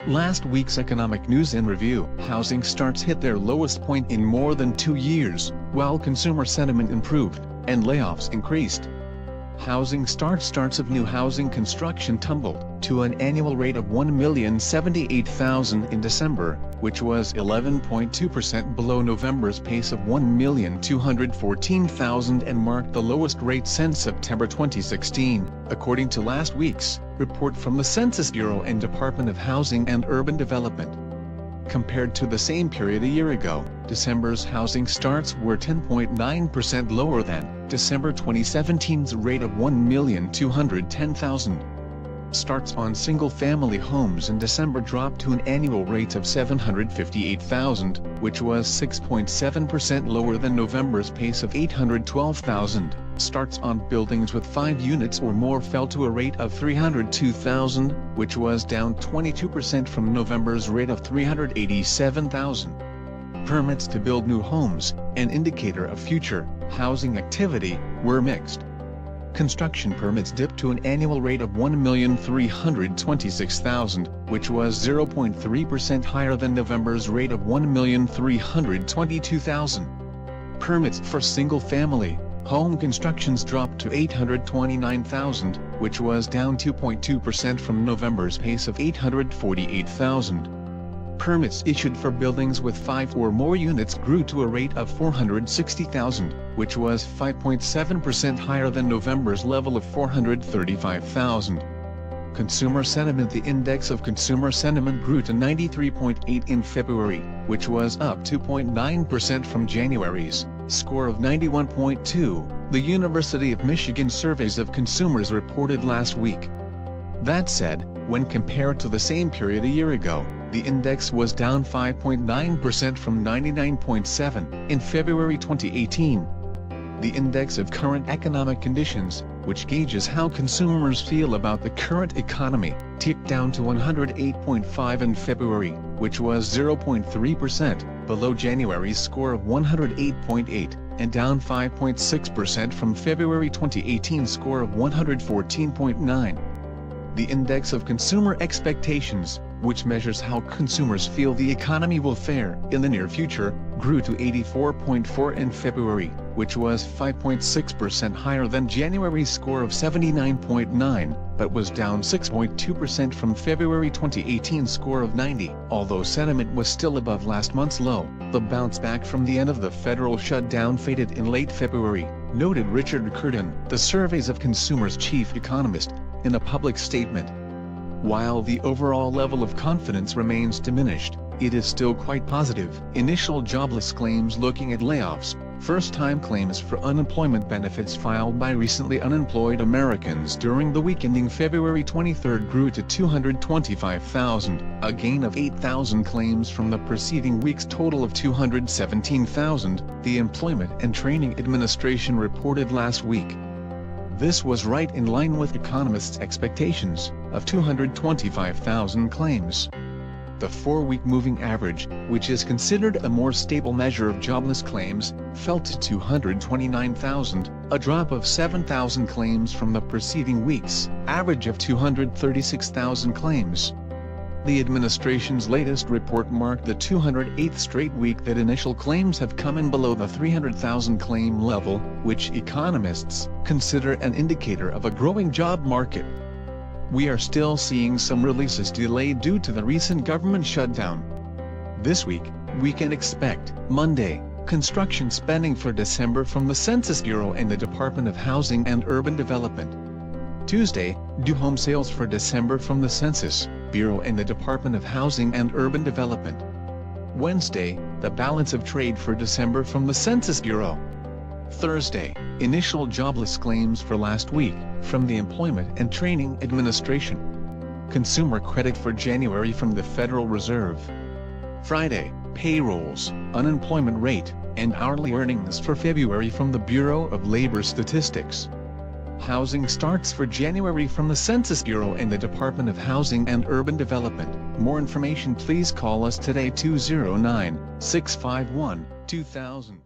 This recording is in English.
Last week's economic news in review. Housing starts hit their lowest point in more than 2 years, while consumer sentiment improved, and layoffs increased. Housing starts of new housing construction tumbled to an annual rate of 1,078,000 in December, which was 11.2% below November's pace of 1,214,000 and marked the lowest rate since September 2016, according to last week's report from the Census Bureau and Department of Housing and Urban Development. Compared to the same period a year ago, December's housing starts were 10.9% lower than December 2017's rate of 1,210,000. Starts on single-family homes in December dropped to an annual rate of 758,000, which was 6.7% lower than November's pace of 812,000. Starts on buildings with 5 units or more fell to a rate of 302,000, which was down 22% from November's rate of 387,000. Permits to build new homes, an indicator of future housing activity, were mixed. Construction permits dipped to an annual rate of 1,326,000, which was 0.3% higher than November's rate of 1,322,000. Permits for single-family home constructions dropped to 829,000, which was down 2.2% from November's pace of 848,000. Permits issued for buildings with 5 or more units grew to a rate of 460,000, which was 5.7% higher than November's level of 435,000. Consumer sentiment. The index of consumer sentiment grew to 93.8 in February, which was up 2.9% from January's score of 91.2, the University of Michigan surveys of consumers reported last week. That said, when compared to the same period a year ago, the index was down 5.9% from 99.7 in February 2018. The index of current economic conditions, which gauges how consumers feel about the current economy, ticked down to 108.5 in February, which was 0.3% below January's score of 108.8, and down 5.6% from February 2018 score of 114.9. The index of consumer expectations, which measures how consumers feel the economy will fare in the near future, grew to 84.4 in February, which was 5.6% higher than January's score of 79.9, but was down 6.2% from February 2018 score of 90. Although sentiment was still above last month's low, the bounce back from the end of the federal shutdown faded in late February, noted Richard Curtin, the surveys of consumers' chief economist, in a public statement. While the overall level of confidence remains diminished, it is still quite positive. Initial jobless claims. Looking at layoffs, first-time claims for unemployment benefits filed by recently unemployed Americans during the week ending February 23 grew to 225,000, a gain of 8,000 claims from the preceding week's total of 217,000, the Employment and Training Administration reported last week. This was right in line with economists' expectations of 225,000 claims. The 4-week moving average, which is considered a more stable measure of jobless claims, fell to 229,000, a drop of 7,000 claims from the preceding week's average of 236,000 claims. The administration's latest report marked the 208th straight week that initial claims have come in below the 300,000 claim level, which economists consider an indicator of a growing job market. We are still seeing some releases delayed due to the recent government shutdown. This week, we can expect, Monday, construction spending for December from the Census Bureau and the Department of Housing and Urban Development. Tuesday, new home sales for December from the Census Bureau and the Department of Housing and Urban Development. Wednesday, the balance of trade for December from the Census Bureau. Thursday, initial jobless claims for last week from the Employment and Training Administration. Consumer credit for January from the Federal Reserve. Friday, payrolls, unemployment rate, and hourly earnings for February from the Bureau of Labor Statistics. Housing starts for January from the Census Bureau and the Department of Housing and Urban Development. More information, please call us today 209-651-2000.